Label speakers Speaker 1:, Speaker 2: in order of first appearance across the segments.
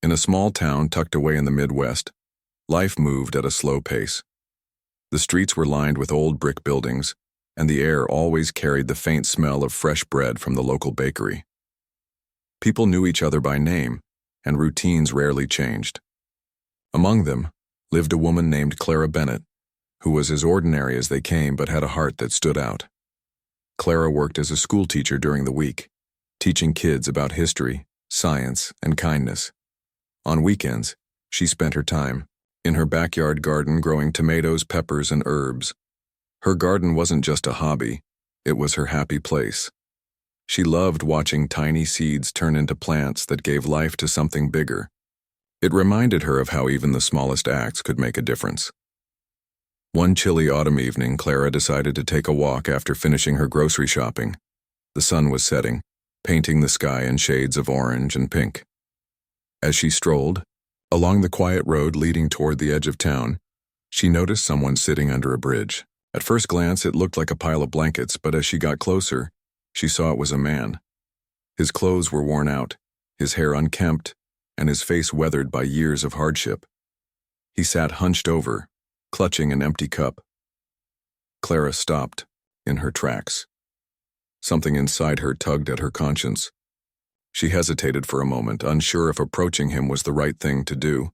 Speaker 1: In a small town tucked away in the Midwest, life moved at a slow pace. The streets were lined with old brick buildings, and the air always carried the faint smell of fresh bread from the local bakery. People knew each other by name, and routines rarely changed. Among them lived a woman named Clara Bennett, who was as ordinary as they came but had a heart that stood out. Clara worked as a schoolteacher during the week, teaching kids about history, science, and kindness. On weekends, she spent her time in her backyard garden growing tomatoes, peppers, and herbs. Her garden wasn't just a hobby, it was her happy place. She loved watching tiny seeds turn into plants that gave life to something bigger. It reminded her of how even the smallest acts could make a difference. One chilly autumn evening, Clara decided to take a walk after finishing her grocery shopping. The sun was setting, painting the sky in shades of orange and pink. As she strolled along the quiet road leading toward the edge of town, she noticed someone sitting under a bridge. At first glance, it looked like a pile of blankets, but as she got closer, she saw it was a man. His clothes were worn out, his hair unkempt, and his face weathered by years of hardship. He sat hunched over, clutching an empty cup. Clara stopped in her tracks. Something inside her tugged at her conscience. She hesitated for a moment, unsure if approaching him was the right thing to do.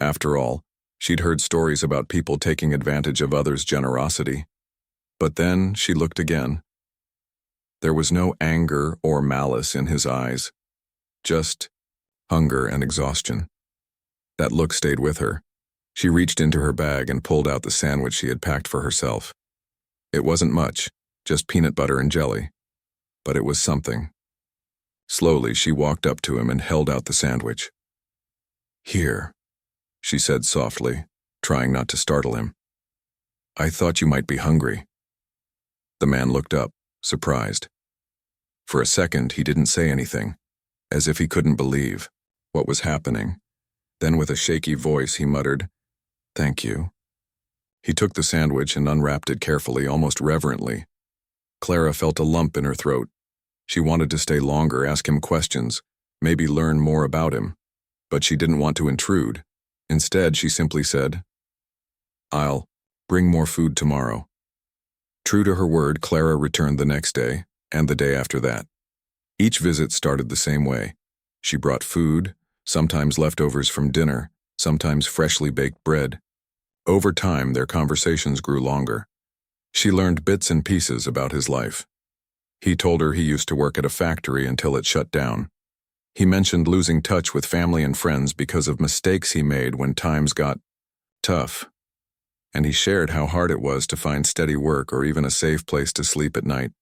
Speaker 1: After all, she'd heard stories about people taking advantage of others' generosity. But then she looked again. There was no anger or malice in his eyes, just hunger and exhaustion. That look stayed with her. She reached into her bag and pulled out the sandwich she had packed for herself. It wasn't much, just peanut butter and jelly. But it was something. Slowly, she walked up to him and held out the sandwich. "Here," she said softly, trying not to startle him. "I thought you might be hungry." The man looked up, surprised. For a second, he didn't say anything, as if he couldn't believe what was happening. Then with a shaky voice, he muttered, "Thank you." He took the sandwich and unwrapped it carefully, almost reverently. Clara felt a lump in her throat. She wanted to stay longer, ask him questions, maybe learn more about him, but she didn't want to intrude. Instead, she simply said, "I'll bring more food tomorrow." True to her word, Clara returned the next day, and the day after that. Each visit started the same way. She brought food, sometimes leftovers from dinner, sometimes freshly baked bread. Over time, their conversations grew longer. She learned bits and pieces about his life. He told her he used to work at a factory until it shut down. He mentioned losing touch with family and friends because of mistakes he made when times got tough. And he shared how hard it was to find steady work or even a safe place to sleep at night.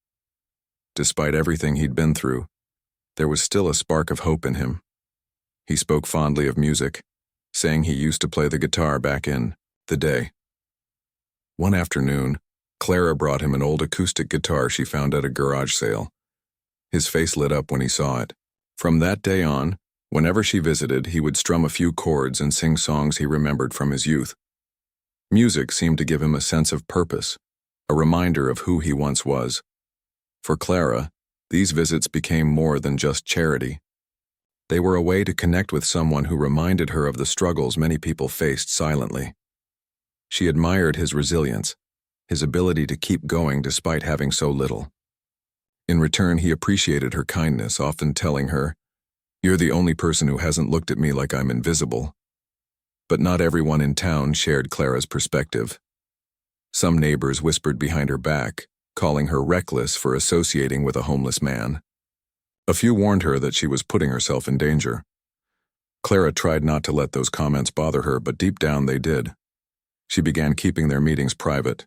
Speaker 1: Despite everything he'd been through, there was still a spark of hope in him. He spoke fondly of music, saying he used to play the guitar back in the day. One afternoon, Clara brought him an old acoustic guitar she found at a garage sale. His face lit up when he saw it. From that day on, whenever she visited, he would strum a few chords and sing songs he remembered from his youth. Music seemed to give him a sense of purpose, a reminder of who he once was. For Clara, these visits became more than just charity. They were a way to connect with someone who reminded her of the struggles many people faced silently. She admired his resilience, his ability to keep going despite having so little. In return, he appreciated her kindness, often telling her, "You're the only person who hasn't looked at me like I'm invisible." But not everyone in town shared Clara's perspective. Some neighbors whispered behind her back, calling her reckless for associating with a homeless man. A few warned her that she was putting herself in danger. Clara tried not to let those comments bother her, but deep down they did. She began keeping their meetings private,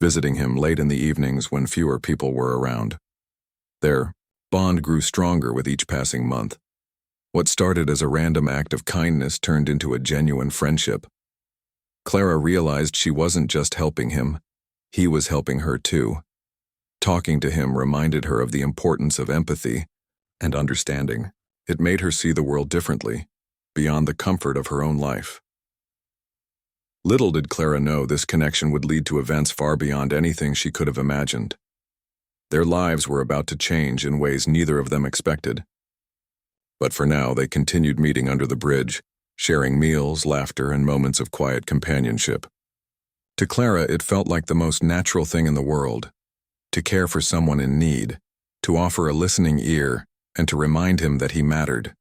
Speaker 1: visiting him late in the evenings when fewer people were around. Their bond grew stronger with each passing month. What started as a random act of kindness turned into a genuine friendship. Clara realized she wasn't just helping him, he was helping her too. Talking to him reminded her of the importance of empathy and understanding. It made her see the world differently, beyond the comfort of her own life. Little did Clara know this connection would lead to events far beyond anything she could have imagined. Their lives were about to change in ways neither of them expected. But for now, they continued meeting under the bridge, sharing meals, laughter, and moments of quiet companionship. To Clara, it felt like the most natural thing in the world, to care for someone in need, to offer a listening ear, and to remind him that he mattered.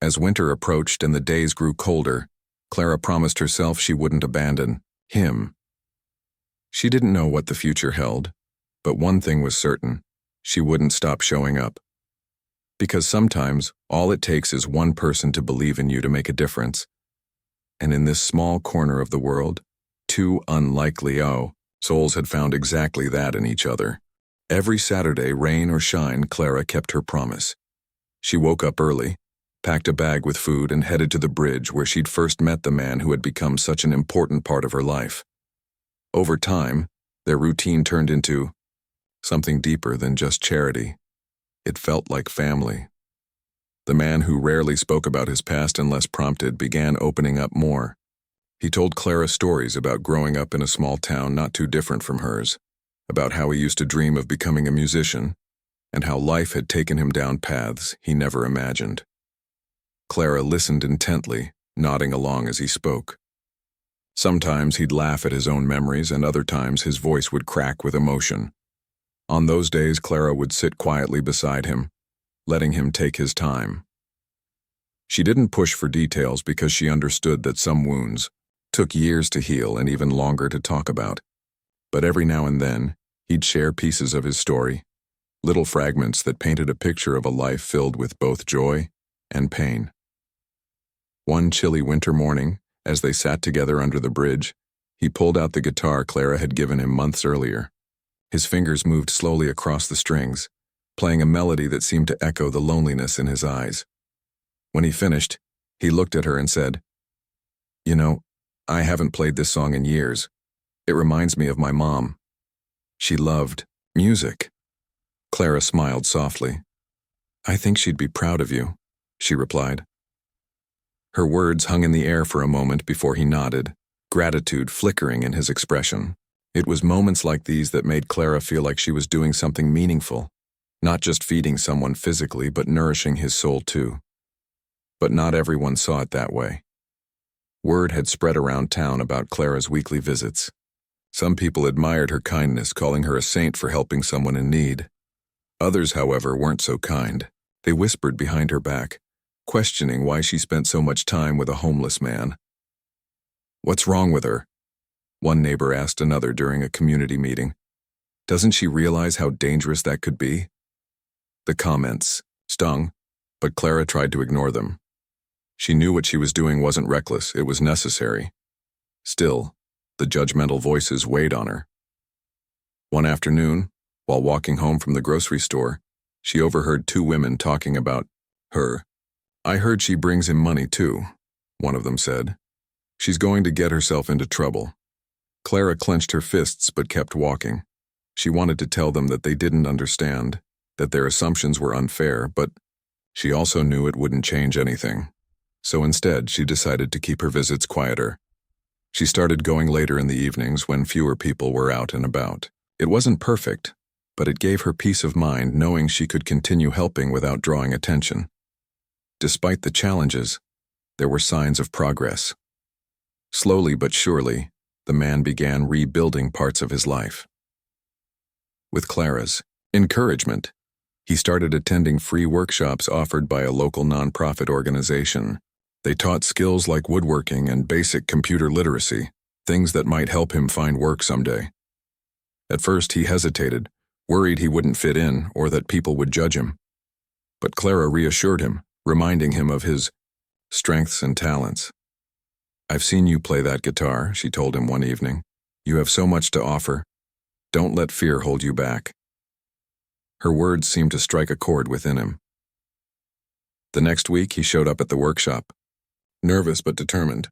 Speaker 1: As winter approached and the days grew colder, Clara promised herself she wouldn't abandon him. She didn't know what the future held, but one thing was certain: she wouldn't stop showing up. Because sometimes all it takes is one person to believe in you to make a difference. And in this small corner of the world, two unlikely souls had found exactly that in each other. Every Saturday, rain or shine, Clara kept her promise. She woke up early, packed a bag with food, and headed to the bridge where she'd first met the man who had become such an important part of her life. Over time, their routine turned into something deeper than just charity. It felt like family. The man, who rarely spoke about his past unless prompted, began opening up more. He told Clara stories about growing up in a small town not too different from hers, about how he used to dream of becoming a musician, and how life had taken him down paths he never imagined. Clara listened intently, nodding along as he spoke. Sometimes he'd laugh at his own memories, and other times his voice would crack with emotion. On those days, Clara would sit quietly beside him, letting him take his time. She didn't push for details because she understood that some wounds took years to heal and even longer to talk about. But every now and then, he'd share pieces of his story, little fragments that painted a picture of a life filled with both joy and pain. One chilly winter morning, as they sat together under the bridge, he pulled out the guitar Clara had given him months earlier. His fingers moved slowly across the strings, playing a melody that seemed to echo the loneliness in his eyes. When he finished, he looked at her and said, "You know, I haven't played this song in years. It reminds me of my mom. She loved music." Clara smiled softly. "I think she'd be proud of you," she replied. Her words hung in the air for a moment before he nodded, gratitude flickering in his expression. It was moments like these that made Clara feel like she was doing something meaningful, not just feeding someone physically, but nourishing his soul too. But not everyone saw it that way. Word had spread around town about Clara's weekly visits. Some people admired her kindness, calling her a saint for helping someone in need. Others, however, weren't so kind. They whispered behind her back, questioning why she spent so much time with a homeless man. "What's wrong with her?" one neighbor asked another during a community meeting. "Doesn't she realize how dangerous that could be?" The comments stung, but Clara tried to ignore them. She knew what she was doing wasn't reckless, it was necessary. Still, the judgmental voices weighed on her. One afternoon, while walking home from the grocery store, she overheard two women talking about her. "I heard she brings him money too," one of them said. "She's going to get herself into trouble." Clara clenched her fists but kept walking. She wanted to tell them that they didn't understand, that their assumptions were unfair, but she also knew it wouldn't change anything. So instead, she decided to keep her visits quieter. She started going later in the evenings when fewer people were out and about. It wasn't perfect, but it gave her peace of mind knowing she could continue helping without drawing attention. Despite the challenges, there were signs of progress. Slowly but surely, the man began rebuilding parts of his life. With Clara's encouragement, he started attending free workshops offered by a local nonprofit organization. They taught skills like woodworking and basic computer literacy, things that might help him find work someday. At first, he hesitated, worried he wouldn't fit in or that people would judge him. But Clara reassured him, reminding him of his strengths and talents. "I've seen you play that guitar," she told him one evening. "You have so much to offer. Don't let fear hold you back." Her words seemed to strike a chord within him. The next week, he showed up at the workshop, nervous but determined.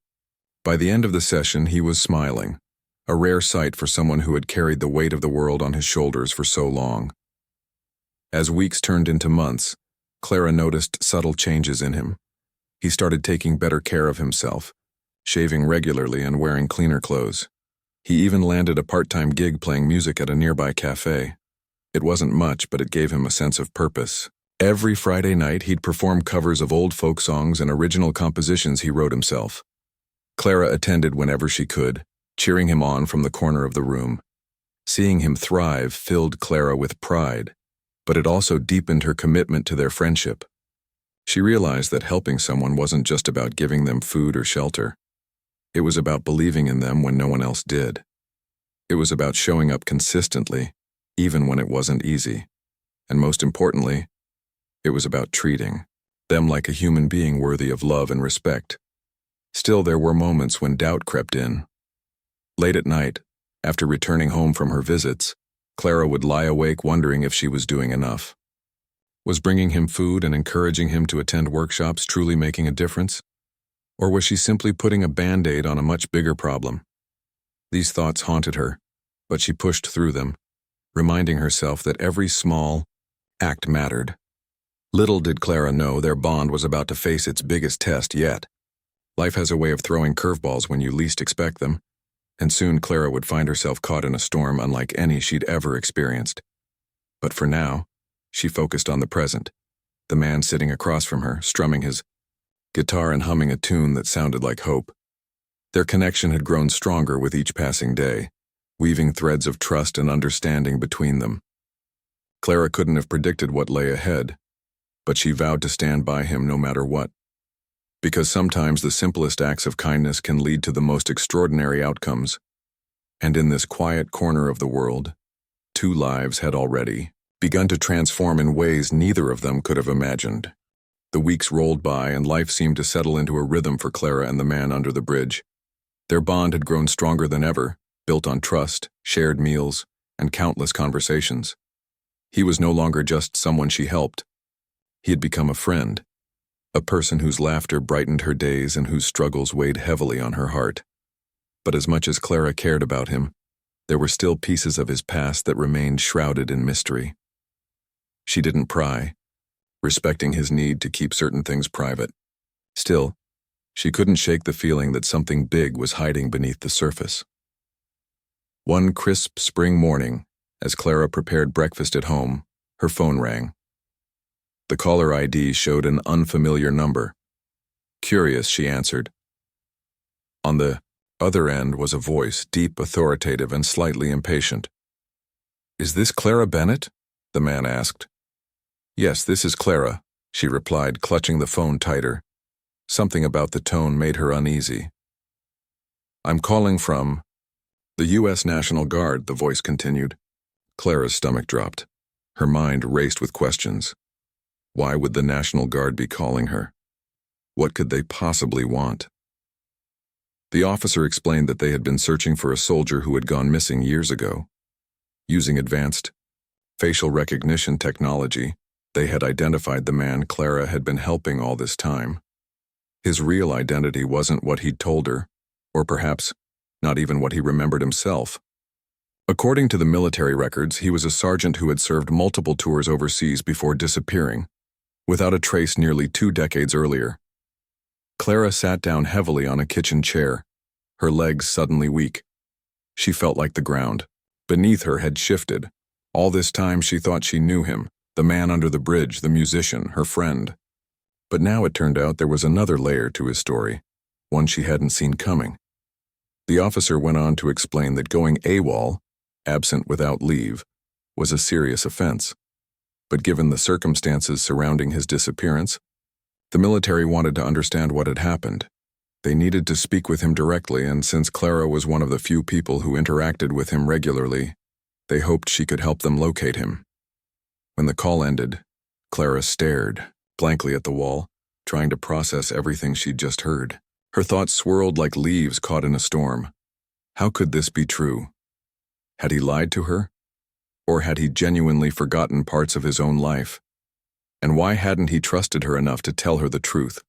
Speaker 1: By the end of the session, he was smiling, a rare sight for someone who had carried the weight of the world on his shoulders for so long. As weeks turned into months, Clara noticed subtle changes in him. He started taking better care of himself, shaving regularly and wearing cleaner clothes. He even landed a part-time gig playing music at a nearby cafe. It wasn't much, but it gave him a sense of purpose. Every Friday night, he'd perform covers of old folk songs and original compositions he wrote himself. Clara attended whenever she could, cheering him on from the corner of the room. Seeing him thrive filled Clara with pride, but it also deepened her commitment to their friendship. She realized that helping someone wasn't just about giving them food or shelter. It was about believing in them when no one else did. It was about showing up consistently, even when it wasn't easy. And most importantly, it was about treating them like a human being worthy of love and respect. Still, there were moments when doubt crept in. Late at night, after returning home from her visits, Clara would lie awake wondering if she was doing enough. Was bringing him food and encouraging him to attend workshops truly making a difference? Or was she simply putting a band-aid on a much bigger problem? These thoughts haunted her, but she pushed through them, reminding herself that every small act mattered. Little did Clara know their bond was about to face its biggest test yet. Life has a way of throwing curveballs when you least expect them, and soon Clara would find herself caught in a storm unlike any she'd ever experienced. But for now, she focused on the present, the man sitting across from her, strumming his guitar and humming a tune that sounded like hope. Their connection had grown stronger with each passing day, weaving threads of trust and understanding between them. Clara couldn't have predicted what lay ahead, but she vowed to stand by him no matter what. Because sometimes the simplest acts of kindness can lead to the most extraordinary outcomes. And in this quiet corner of the world, 2 lives had already begun to transform in ways neither of them could have imagined. The weeks rolled by and life seemed to settle into a rhythm for Clara and the man under the bridge. Their bond had grown stronger than ever, built on trust, shared meals, and countless conversations. He was no longer just someone she helped. He had become a friend, a person whose laughter brightened her days and whose struggles weighed heavily on her heart. But as much as Clara cared about him, there were still pieces of his past that remained shrouded in mystery. She didn't pry, respecting his need to keep certain things private. Still, she couldn't shake the feeling that something big was hiding beneath the surface. One crisp spring morning, as Clara prepared breakfast at home, her phone rang. The caller ID showed an unfamiliar number. Curious, she answered. On the other end was a voice, deep, authoritative, and slightly impatient. "Is this Clara Bennett?" the man asked. "Yes, this is Clara," she replied, clutching the phone tighter. Something about the tone made her uneasy. "I'm calling from the U.S. National Guard," the voice continued. Clara's stomach dropped. Her mind raced with questions. Why would the National Guard be calling her? What could they possibly want? The officer explained that they had been searching for a soldier who had gone missing years ago. Using advanced facial recognition technology, they had identified the man Clara had been helping all this time. His real identity wasn't what he'd told her, or perhaps not even what he remembered himself. According to the military records, he was a sergeant who had served multiple tours overseas before disappearing, without a trace nearly 2 decades earlier. Clara sat down heavily on a kitchen chair, her legs suddenly weak. She felt like the ground beneath her had shifted. All this time she thought she knew him, the man under the bridge, the musician, her friend. But now it turned out there was another layer to his story, one she hadn't seen coming. The officer went on to explain that going AWOL, absent without leave, was a serious offense. But given the circumstances surrounding his disappearance, the military wanted to understand what had happened. They needed to speak with him directly, and since Clara was one of the few people who interacted with him regularly, they hoped she could help them locate him. When the call ended, Clara stared blankly at the wall, trying to process everything she'd just heard. Her thoughts swirled like leaves caught in a storm. How could this be true? Had he lied to her? Or had he genuinely forgotten parts of his own life? And why hadn't he trusted her enough to tell her the truth?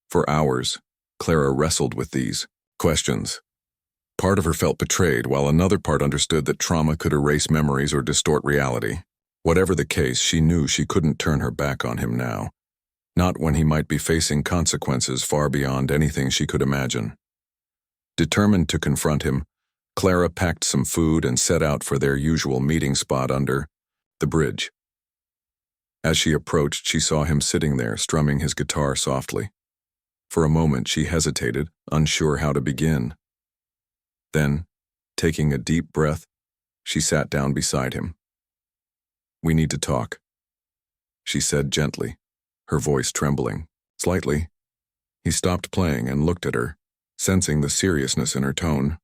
Speaker 1: For hours, Clara wrestled with these questions. Part of her felt betrayed, while another part understood that trauma could erase memories or distort reality. Whatever the case, she knew she couldn't turn her back on him now. Not when he might be facing consequences far beyond anything she could imagine. Determined to confront him, Clara packed some food and set out for their usual meeting spot under the bridge. As she approached, she saw him sitting there, strumming his guitar softly. For a moment, she hesitated, unsure how to begin. Then, taking a deep breath, she sat down beside him. "We need to talk," she said gently, her voice trembling slightly. He stopped playing and looked at her, sensing the seriousness in her tone.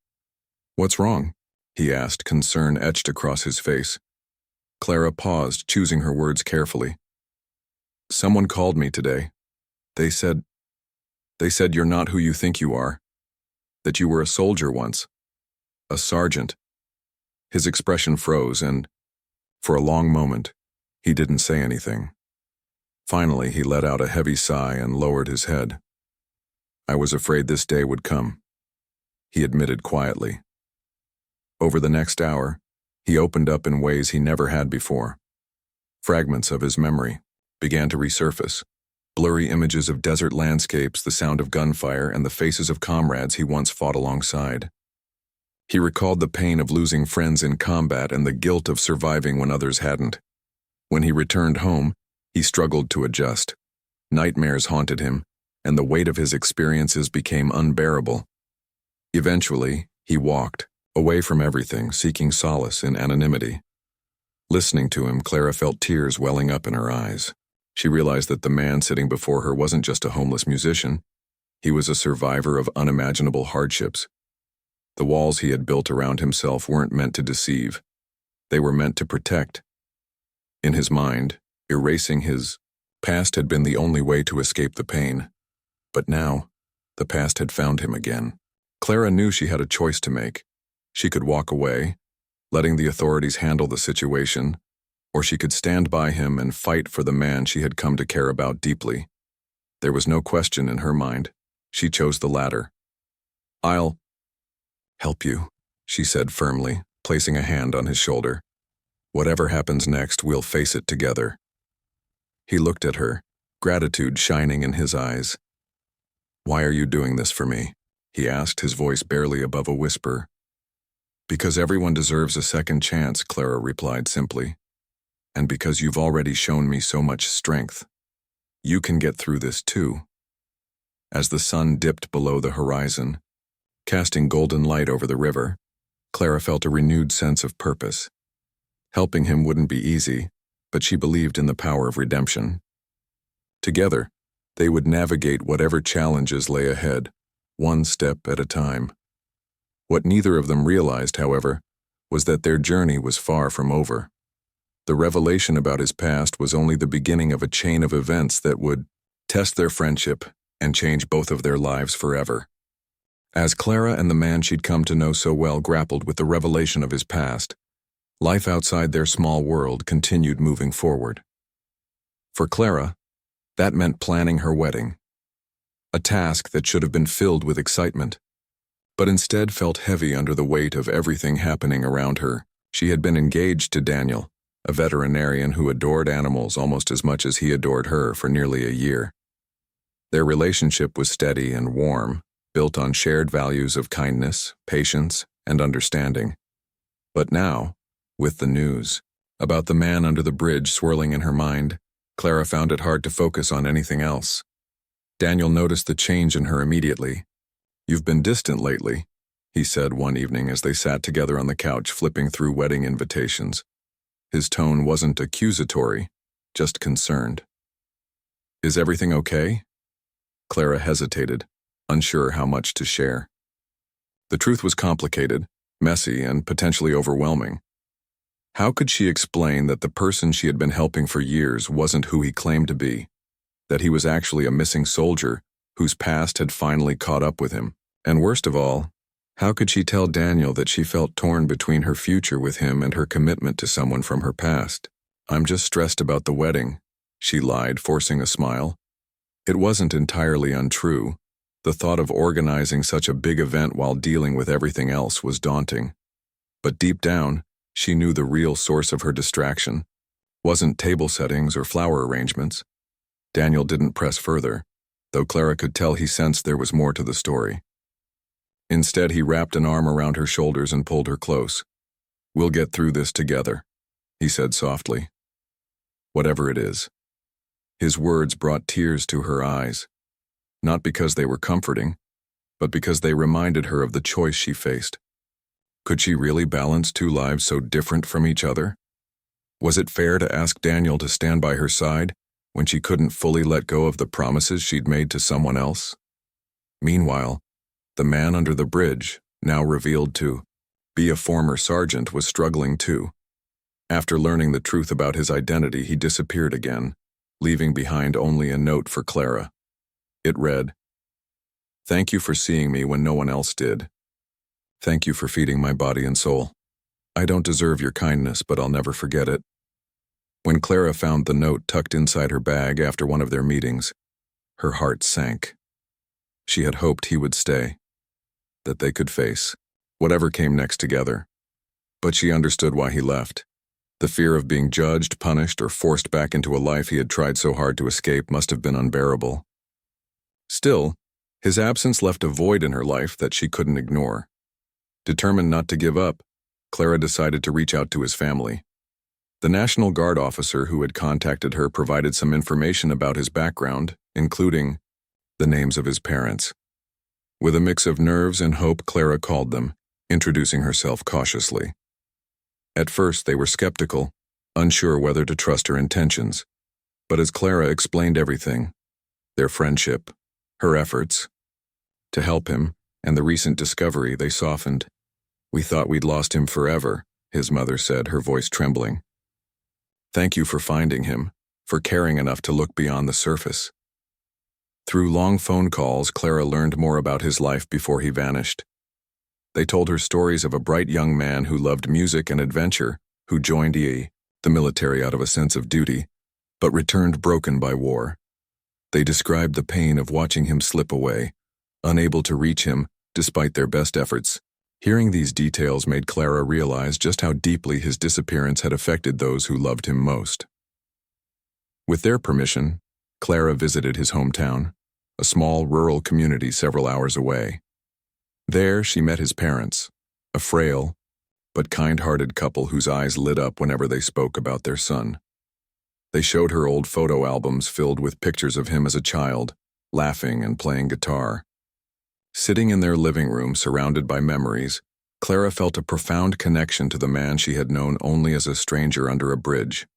Speaker 1: "What's wrong?" he asked, concern etched across his face. Clara paused, choosing her words carefully. "Someone called me today. They said you're not who you think you are. That you were a soldier once. A sergeant." His expression froze, and, for a long moment, he didn't say anything. Finally, he let out a heavy sigh and lowered his head. "I was afraid this day would come," he admitted quietly. Over the next hour, he opened up in ways he never had before. Fragments of his memory began to resurface. Blurry images of desert landscapes, the sound of gunfire, and the faces of comrades he once fought alongside. He recalled the pain of losing friends in combat and the guilt of surviving when others hadn't. When he returned home, he struggled to adjust. Nightmares haunted him, and the weight of his experiences became unbearable. Eventually, he walked, away from everything, seeking solace in anonymity. Listening to him, Clara felt tears welling up in her eyes. She realized that the man sitting before her wasn't just a homeless musician. He was a survivor of unimaginable hardships. The walls he had built around himself weren't meant to deceive. They were meant to protect. In his mind, erasing his past had been the only way to escape the pain. But now, the past had found him again. Clara knew she had a choice to make. She could walk away, letting the authorities handle the situation, or she could stand by him and fight for the man she had come to care about deeply. There was no question in her mind. She chose the latter. "I'll help you," she said firmly, placing a hand on his shoulder. "Whatever happens next, we'll face it together." He looked at her, gratitude shining in his eyes. "Why are you doing this for me?" he asked, his voice barely above a whisper. "Because everyone deserves a second chance," Clara replied simply. "And because you've already shown me so much strength. You can get through this too." As the sun dipped below the horizon, casting golden light over the river, Clara felt a renewed sense of purpose. Helping him wouldn't be easy, but she believed in the power of redemption. Together, they would navigate whatever challenges lay ahead, one step at a time. What neither of them realized, however, was that their journey was far from over. The revelation about his past was only the beginning of a chain of events that would test their friendship and change both of their lives forever. As Clara and the man she'd come to know so well grappled with the revelation of his past, life outside their small world continued moving forward. For Clara, that meant planning her wedding. A task that should have been filled with excitement, but instead felt heavy under the weight of everything happening around her. She had been engaged to Daniel, a veterinarian who adored animals almost as much as he adored her, for nearly a year. Their relationship was steady and warm, built on shared values of kindness, patience, and understanding. But now, with the news about the man under the bridge swirling in her mind, Clara found it hard to focus on anything else. Daniel noticed the change in her immediately. "You've been distant lately," he said one evening as they sat together on the couch flipping through wedding invitations. His tone wasn't accusatory, just concerned. "Is everything okay?" Clara hesitated, unsure how much to share. The truth was complicated, messy, and potentially overwhelming. How could she explain that the person she had been helping for years wasn't who he claimed to be, that he was actually a missing soldier whose past had finally caught up with him? And worst of all, how could she tell Daniel that she felt torn between her future with him and her commitment to someone from her past? "I'm just stressed about the wedding," she lied, forcing a smile. It wasn't entirely untrue. The thought of organizing such a big event while dealing with everything else was daunting. But deep down, she knew the real source of her distraction wasn't table settings or flower arrangements. Daniel didn't press further, though Clara could tell he sensed there was more to the story. Instead, he wrapped an arm around her shoulders and pulled her close. "We'll get through this together," he said softly. "Whatever it is." His words brought tears to her eyes, not because they were comforting, but because they reminded her of the choice she faced. Could she really balance two lives so different from each other? Was it fair to ask Daniel to stand by her side when she couldn't fully let go of the promises she'd made to someone else? Meanwhile, the man under the bridge, now revealed to be a former sergeant, was struggling too. After learning the truth about his identity, he disappeared again, leaving behind only a note for Clara. It read, "Thank you for seeing me when no one else did. Thank you for feeding my body and soul. I don't deserve your kindness, but I'll never forget it." When Clara found the note tucked inside her bag after one of their meetings, her heart sank. She had hoped he would stay, that they could face whatever came next together. But she understood why he left. The fear of being judged, punished, or forced back into a life he had tried so hard to escape must have been unbearable. Still, his absence left a void in her life that she couldn't ignore. Determined not to give up, Clara decided to reach out to his family. The National Guard officer who had contacted her provided some information about his background, including the names of his parents. With a mix of nerves and hope, Clara called them, introducing herself cautiously. At first, they were skeptical, unsure whether to trust her intentions. But as Clara explained everything, their friendship, her efforts to help him, and the recent discovery, they softened. "We thought we'd lost him forever," his mother said, her voice trembling. "Thank you for finding him, for caring enough to look beyond the surface." Through long phone calls, Clara learned more about his life before he vanished. They told her stories of a bright young man who loved music and adventure, who joined the military out of a sense of duty, but returned broken by war. They described the pain of watching him slip away, unable to reach him despite their best efforts. Hearing these details made Clara realize just how deeply his disappearance had affected those who loved him most. With their permission, Clara visited his hometown, a small rural community several hours away. There, she met his parents, a frail but kind-hearted couple whose eyes lit up whenever they spoke about their son. They showed her old photo albums filled with pictures of him as a child, laughing and playing guitar. Sitting in their living room surrounded by memories, Clara felt a profound connection to the man she had known only as a stranger under a bridge.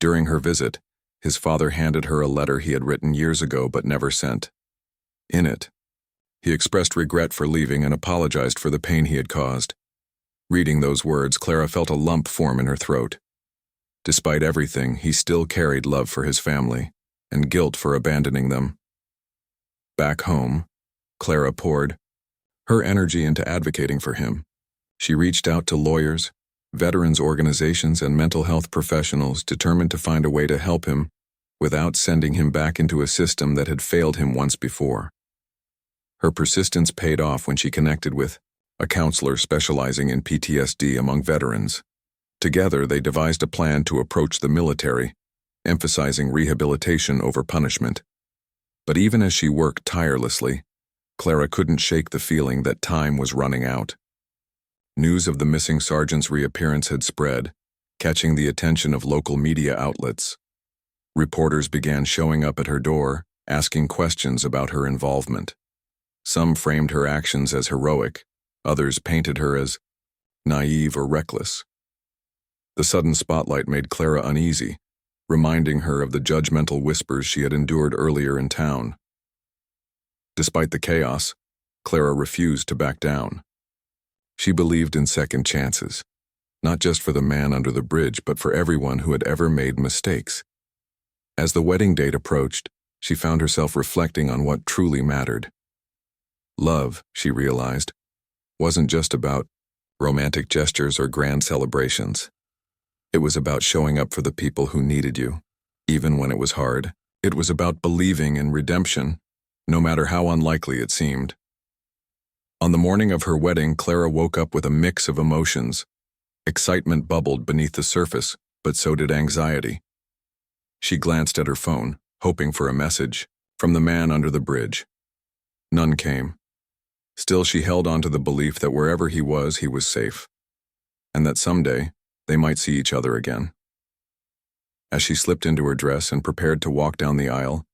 Speaker 1: During her visit, his father handed her a letter he had written years ago but never sent. In it, he expressed regret for leaving and apologized for the pain he had caused. Reading those words, Clara felt a lump form in her throat. Despite everything, he still carried love for his family and guilt for abandoning them. Back home, Clara poured her energy into advocating for him. She reached out to lawyers, veterans organizations, and mental health professionals determined to find a way to help him without sending him back into a system that had failed him once before. Her persistence paid off when she connected with a counselor specializing in PTSD among veterans. Together, they devised a plan to approach the military, emphasizing rehabilitation over punishment. But even as she worked tirelessly, Clara couldn't shake the feeling that time was running out. News of the missing sergeant's reappearance had spread, catching the attention of local media outlets. Reporters began showing up at her door, asking questions about her involvement. Some framed her actions as heroic, others painted her as naive or reckless. The sudden spotlight made Clara uneasy, reminding her of the judgmental whispers she had endured earlier in town. Despite the chaos, Clara refused to back down. She believed in second chances, not just for the man under the bridge, but for everyone who had ever made mistakes. As the wedding date approached, she found herself reflecting on what truly mattered. Love, she realized, wasn't just about romantic gestures or grand celebrations. It was about showing up for the people who needed you, even when it was hard. It was about believing in redemption, no matter how unlikely it seemed. On the morning of her wedding, Clara woke up with a mix of emotions. Excitement bubbled beneath the surface, but so did anxiety. She glanced at her phone, hoping for a message from the man under the bridge. None came. Still, she held on to the belief that wherever he was safe, and that someday they might see each other again. As she slipped into her dress and prepared to walk down the aisle,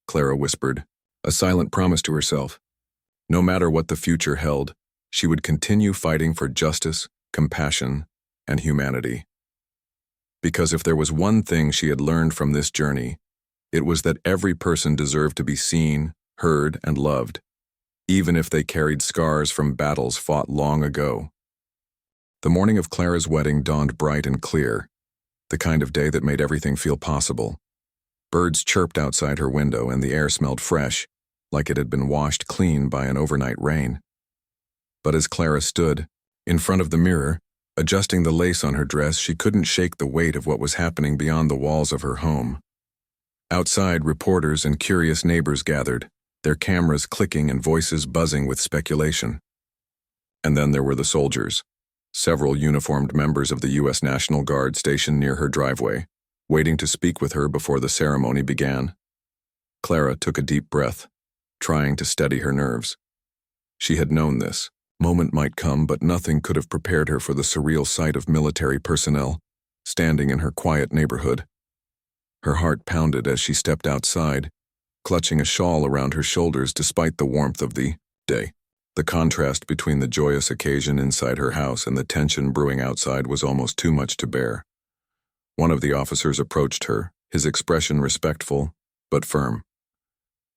Speaker 1: Clara whispered, a silent promise to herself. No matter what the future held, she would continue fighting for justice, compassion, and humanity. Because if there was one thing she had learned from this journey, it was that every person deserved to be seen, heard, and loved, even if they carried scars from battles fought long ago. The morning of Clara's wedding dawned bright and clear, the kind of day that made everything feel possible. Birds chirped outside her window and the air smelled fresh, like it had been washed clean by an overnight rain. But as Clara stood, in front of the mirror, adjusting the lace on her dress, she couldn't shake the weight of what was happening beyond the walls of her home. Outside, reporters and curious neighbors gathered, their cameras clicking and voices buzzing with speculation. And then there were the soldiers, several uniformed members of the U.S. National Guard stationed near her driveway, waiting to speak with her before the ceremony began. Clara took a deep breath, trying to steady her nerves. She had known this moment might come, but nothing could have prepared her for the surreal sight of military personnel standing in her quiet neighborhood. Her heart pounded as she stepped outside, clutching a shawl around her shoulders despite the warmth of the day. The contrast between the joyous occasion inside her house and the tension brewing outside was almost too much to bear. One of the officers approached her, his expression respectful, but firm.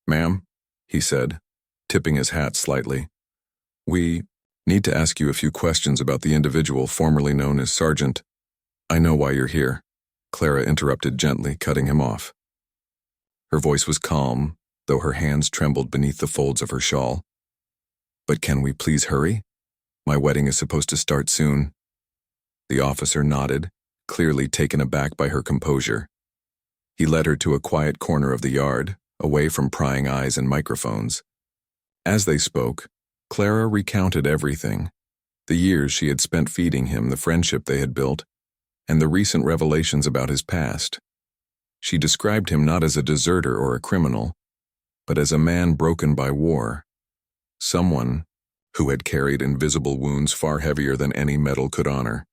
Speaker 1: "Ma'am," he said, tipping his hat slightly, "we need to ask you a few questions about the individual formerly known as Sergeant." "I know why you're here," Clara interrupted gently, cutting him off. Her voice was calm, though her hands trembled beneath the folds of her shawl. "But can we please hurry? My wedding is supposed to start soon." The officer nodded, clearly taken aback by her composure. He led her to a quiet corner of the yard, away from prying eyes and microphones. As they spoke, Clara recounted everything, the years she had spent feeding him, the friendship they had built, and the recent revelations about his past. She described him not as a deserter or a criminal, but as a man broken by war, someone who had carried invisible wounds far heavier than any medal could honor.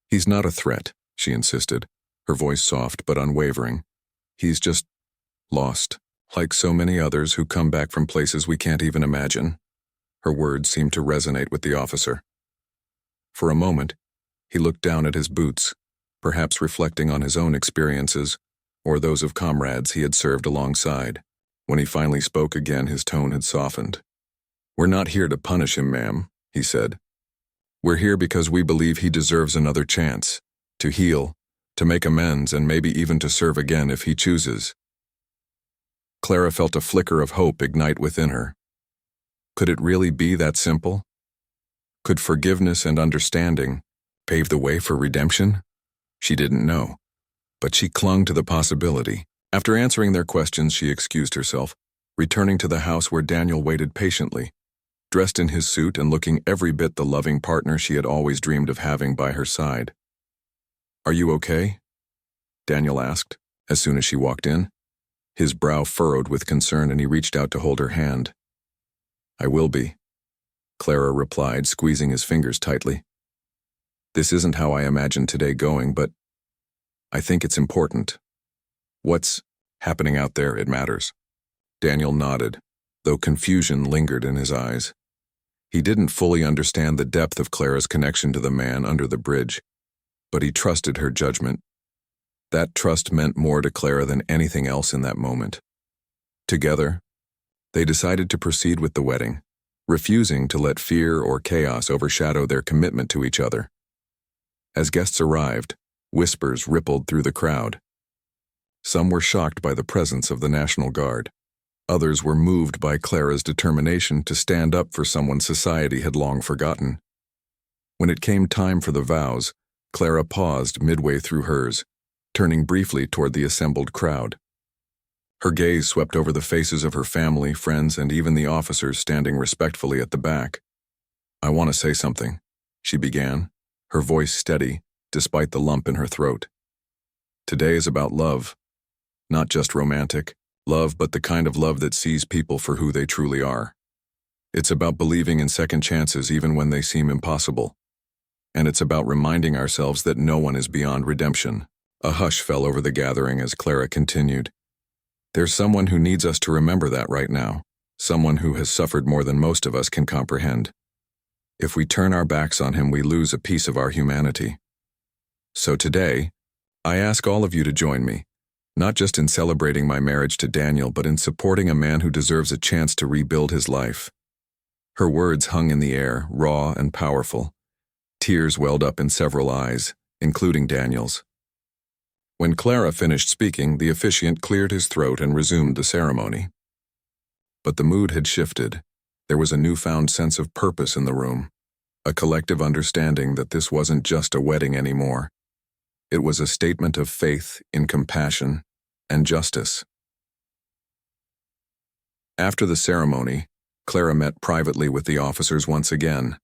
Speaker 1: "He's not a threat," she insisted, her voice soft but unwavering. "He's just lost, like so many others who come back from places we can't even imagine." Her words seemed to resonate with the officer. For a moment, he looked down at his boots, perhaps reflecting on his own experiences or those of comrades he had served alongside. When he finally spoke again, his tone had softened. "We're not here to punish him, ma'am," he said. "We're here because we believe he deserves another chance, to heal, to make amends, and maybe even to serve again if he chooses." Clara felt a flicker of hope ignite within her. Could it really be that simple? Could forgiveness and understanding pave the way for redemption? She didn't know, but she clung to the possibility. After answering their questions, she excused herself, returning to the house where Daniel waited patiently, dressed in his suit and looking every bit the loving partner she had always dreamed of having by her side. "Are you okay?" Daniel asked, as soon as she walked in. His brow furrowed with concern and he reached out to hold her hand. "I will be," Clara replied, squeezing his fingers tightly. "This isn't how I imagined today going, but I think it's important. What's happening out there, it matters." Daniel nodded, though confusion lingered in his eyes. He didn't fully understand the depth of Clara's connection to the man under the bridge, but he trusted her judgment. That trust meant more to Clara than anything else in that moment. Together, they decided to proceed with the wedding, refusing to let fear or chaos overshadow their commitment to each other. As guests arrived, whispers rippled through the crowd. Some were shocked by the presence of the National Guard. Others were moved by Clara's determination to stand up for someone society had long forgotten. When it came time for the vows, Clara paused midway through hers, turning briefly toward the assembled crowd. Her gaze swept over the faces of her family, friends, and even the officers standing respectfully at the back. "I want to say something," she began, her voice steady, despite the lump in her throat. "Today is about love. Not just romantic love, but the kind of love that sees people for who they truly are. It's about believing in second chances even when they seem impossible. And it's about reminding ourselves that no one is beyond redemption. A hush fell over the gathering as Clara continued. There's someone who needs us to remember that right now, someone who has suffered more than most of us can comprehend. If we turn our backs on him, we lose a piece of our humanity. So today, I ask all of you to join me, not just in celebrating my marriage to Daniel, but in supporting a man who deserves a chance to rebuild his life. Her words hung in the air, raw and powerful. Tears welled up in several eyes, including Daniel's. When Clara finished speaking, the officiant cleared his throat and resumed the ceremony. But the mood had shifted. There was a newfound sense of purpose in the room, a collective understanding that this wasn't just a wedding anymore. It was a statement of faith in compassion and justice. After the ceremony, Clara met privately with the officers once again.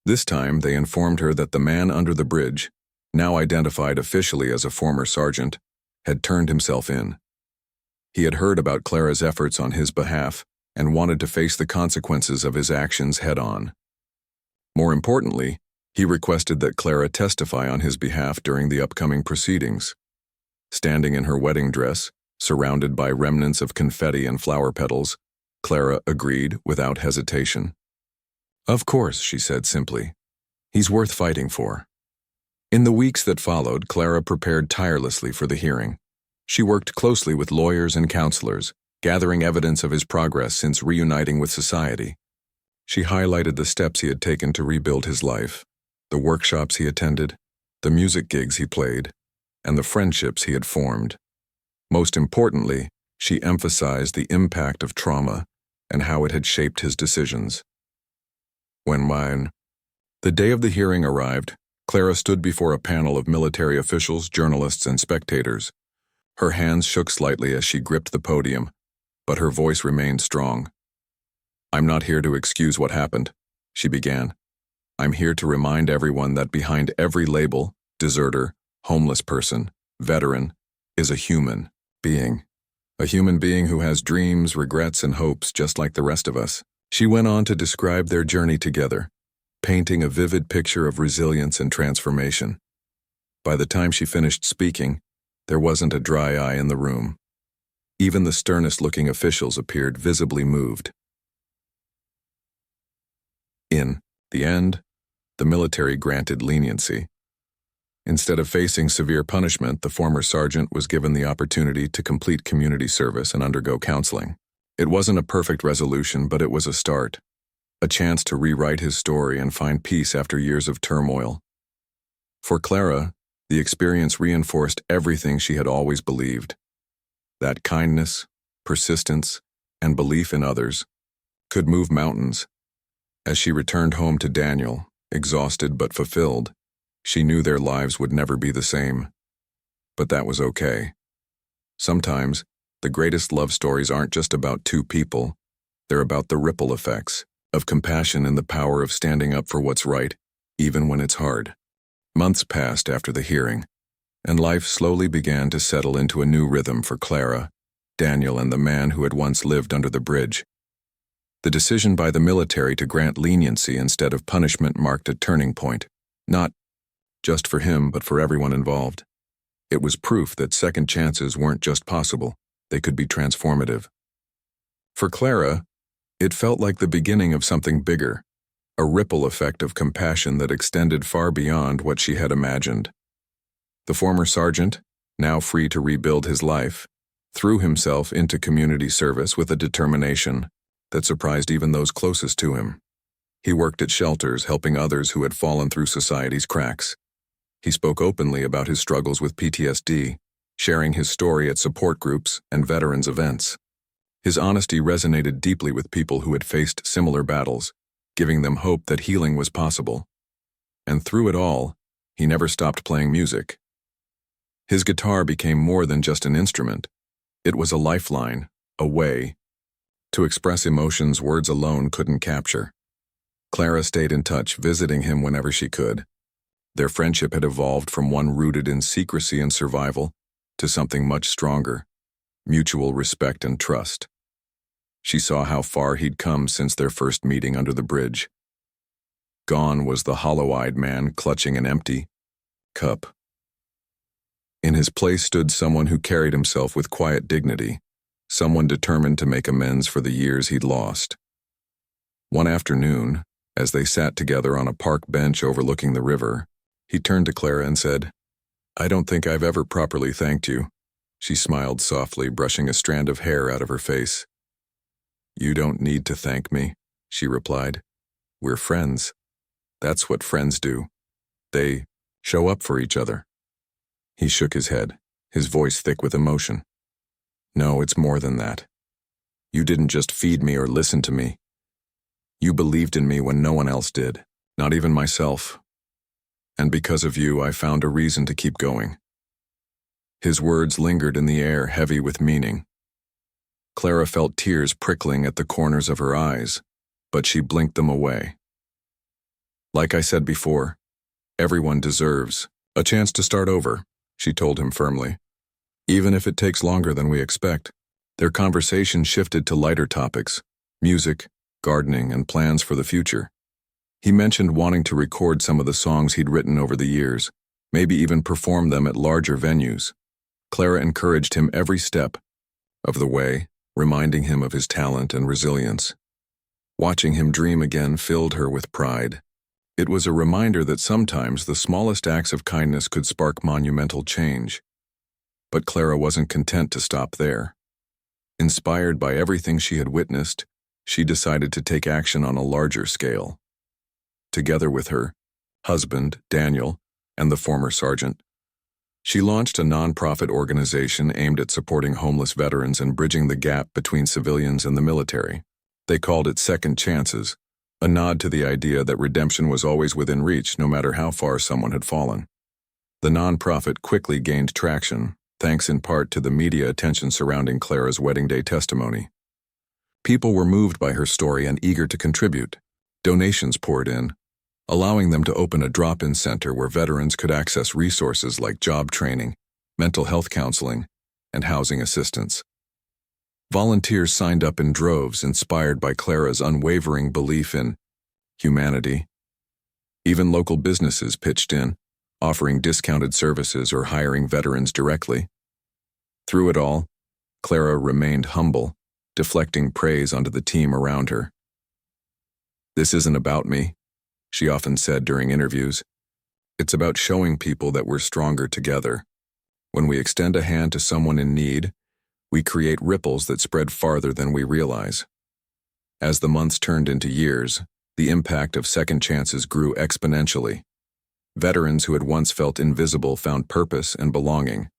Speaker 1: This time, they informed her that the man under the bridge, now identified officially as a former sergeant, had turned himself in. He had heard about Clara's efforts on his behalf and wanted to face the consequences of his actions head-on. More importantly, he requested that Clara testify on his behalf during the upcoming proceedings. Standing in her wedding dress, surrounded by remnants of confetti and flower petals, Clara agreed without hesitation. Of course, she said simply. He's worth fighting for. In the weeks that followed, Clara prepared tirelessly for the hearing. She worked closely with lawyers and counselors, gathering evidence of his progress since reuniting with society. She highlighted the steps he had taken to rebuild his life, the workshops he attended, the music gigs he played, and the friendships he had formed. Most importantly, she emphasized the impact of trauma and how it had shaped his decisions. When the day of the hearing arrived, Clara stood before a panel of military officials, journalists, and spectators. Her hands shook slightly as she gripped the podium, but her voice remained strong. I'm not here to excuse what happened, she began. I'm here to remind everyone that behind every label, deserter, homeless person, veteran, is a human being. A human being who has dreams, regrets, and hopes just like the rest of us. She went on to describe their journey together, painting a vivid picture of resilience and transformation. By the time she finished speaking, there wasn't a dry eye in the room. Even the sternest-looking officials appeared visibly moved. In the end, the military granted leniency. Instead of facing severe punishment, the former sergeant was given the opportunity to complete community service and undergo counseling. It wasn't a perfect resolution, but it was a start. A chance to rewrite his story and find peace after years of turmoil. For Clara, the experience reinforced everything she had always believed. That kindness, persistence, and belief in others could move mountains. As she returned home to Daniel, exhausted but fulfilled, she knew their lives would never be the same. But that was okay. Sometimes, the greatest love stories aren't just about two people, they're about the ripple effects of compassion and the power of standing up for what's right, even when it's hard. Months passed after the hearing, and life slowly began to settle into a new rhythm for Clara, Daniel, and the man who had once lived under the bridge. The decision by the military to grant leniency instead of punishment marked a turning point, not just for him but for everyone involved. It was proof that second chances weren't just possible, they could be transformative. For Clara, it felt like the beginning of something bigger, a ripple effect of compassion that extended far beyond what she had imagined. The former sergeant, now free to rebuild his life, threw himself into community service with a determination that surprised even those closest to him. He worked at shelters, helping others who had fallen through society's cracks. He spoke openly about his struggles with PTSD, sharing his story at support groups and veterans events. His honesty resonated deeply with people who had faced similar battles, giving them hope that healing was possible. And through it all, he never stopped playing music. His guitar became more than just an instrument. It was a lifeline, a way to express emotions words alone couldn't capture. Clara stayed in touch, visiting him whenever she could. Their friendship had evolved from one rooted in secrecy and survival to something much stronger, mutual respect and trust. She saw how far he'd come since their first meeting under the bridge. Gone was the hollow-eyed man clutching an empty cup. In his place stood someone who carried himself with quiet dignity, someone determined to make amends for the years he'd lost. One afternoon, as they sat together on a park bench overlooking the river, he turned to Clara and said, "I don't think I've ever properly thanked you." She smiled softly, brushing a strand of hair out of her face. "You don't need to thank me," she replied. "We're friends. That's what friends do. They show up for each other." He shook his head, his voice thick with emotion. "No, it's more than that. You didn't just feed me or listen to me. You believed in me when no one else did, not even myself. And because of you, I found a reason to keep going." His words lingered in the air, heavy with meaning. Clara felt tears prickling at the corners of her eyes, but she blinked them away. "Like I said before, everyone deserves a chance to start over," she told him firmly. "Even if it takes longer than we expect." Their conversation shifted to lighter topics: music, gardening, and plans for the future. He mentioned wanting to record some of the songs he'd written over the years, maybe even perform them at larger venues. Clara encouraged him every step of the way, reminding him of his talent and resilience. Watching him dream again filled her with pride. It was a reminder that sometimes the smallest acts of kindness could spark monumental change. But Clara wasn't content to stop there. Inspired by everything she had witnessed, she decided to take action on a larger scale. Together with her husband, Daniel, and the former sergeant, she launched a nonprofit organization aimed at supporting homeless veterans and bridging the gap between civilians and the military. They called it Second Chances, a nod to the idea that redemption was always within reach, no matter how far someone had fallen. The nonprofit quickly gained traction, thanks in part to the media attention surrounding Clara's wedding day testimony. People were moved by her story and eager to contribute. Donations poured in, allowing them to open a drop-in center where veterans could access resources like job training, mental health counseling, and housing assistance. Volunteers signed up in droves, inspired by Clara's unwavering belief in humanity. Even local businesses pitched in, offering discounted services or hiring veterans directly. Through it all, Clara remained humble, deflecting praise onto the team around her. "This isn't about me," she often said during interviews. "It's about showing people that we're stronger together. When we extend a hand to someone in need, we create ripples that spread farther than we realize." As the months turned into years, the impact of Second Chances grew exponentially. Veterans who had once felt invisible found purpose and belonging.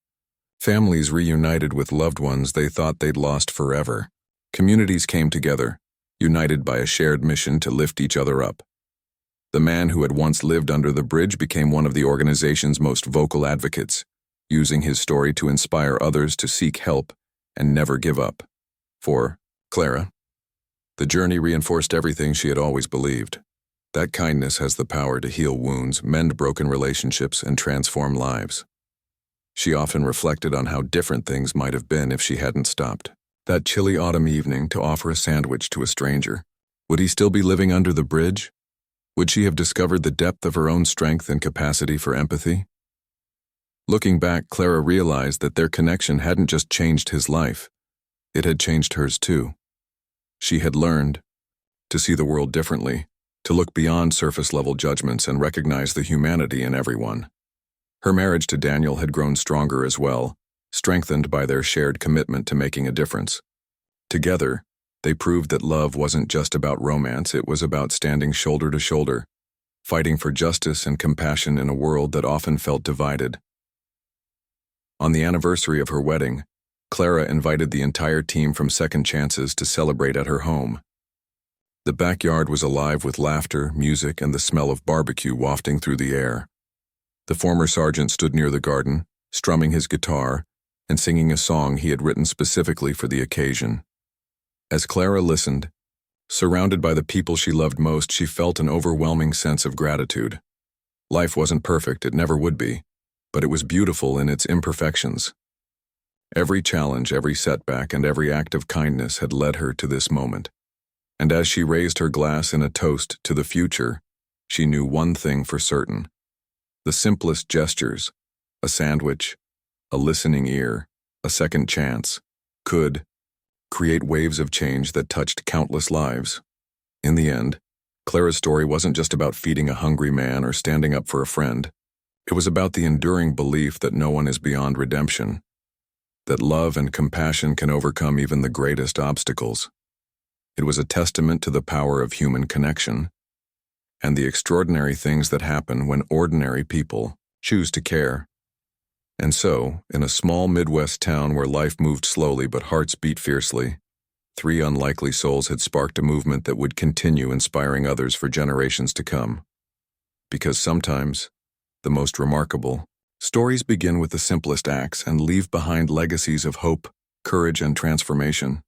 Speaker 1: Families reunited with loved ones they thought they'd lost forever. Communities came together, united by a shared mission to lift each other up. The man who had once lived under the bridge became one of the organization's most vocal advocates, using his story to inspire others to seek help and never give up. For Clara, the journey reinforced everything she had always believed: that kindness has the power to heal wounds, mend broken relationships, and transform lives. She often reflected on how different things might have been if she hadn't stopped. That chilly autumn evening to offer a sandwich to a stranger. Would he still be living under the bridge? Would she have discovered the depth of her own strength and capacity for empathy? Looking back, Clara realized that their connection hadn't just changed his life, it had changed hers too. She had learned to see the world differently, to look beyond surface-level judgments and recognize the humanity in everyone. Her marriage to Daniel had grown stronger as well, strengthened by their shared commitment to making a difference. Together, they proved that love wasn't just about romance, it was about standing shoulder to shoulder, fighting for justice and compassion in a world that often felt divided. On the anniversary of her wedding, Clara invited the entire team from Second Chances to celebrate at her home. The backyard was alive with laughter, music, and the smell of barbecue wafting through the air. The former sergeant stood near the garden, strumming his guitar and singing a song he had written specifically for the occasion. As Clara listened, surrounded by the people she loved most, she felt an overwhelming sense of gratitude. Life wasn't perfect, it never would be, but it was beautiful in its imperfections. Every challenge, every setback, and every act of kindness had led her to this moment. And as she raised her glass in a toast to the future, she knew one thing for certain. The simplest gestures, a sandwich, a listening ear, a second chance, could create waves of change that touched countless lives. In the end, Clara's story wasn't just about feeding a hungry man or standing up for a friend. It was about the enduring belief that no one is beyond redemption, that love and compassion can overcome even the greatest obstacles. It was a testament to the power of human connection and the extraordinary things that happen when ordinary people choose to care. And so, in a small Midwest town where life moved slowly but hearts beat fiercely, 3 unlikely souls had sparked a movement that would continue inspiring others for generations to come. Because sometimes, the most remarkable stories begin with the simplest acts and leave behind legacies of hope, courage, and transformation.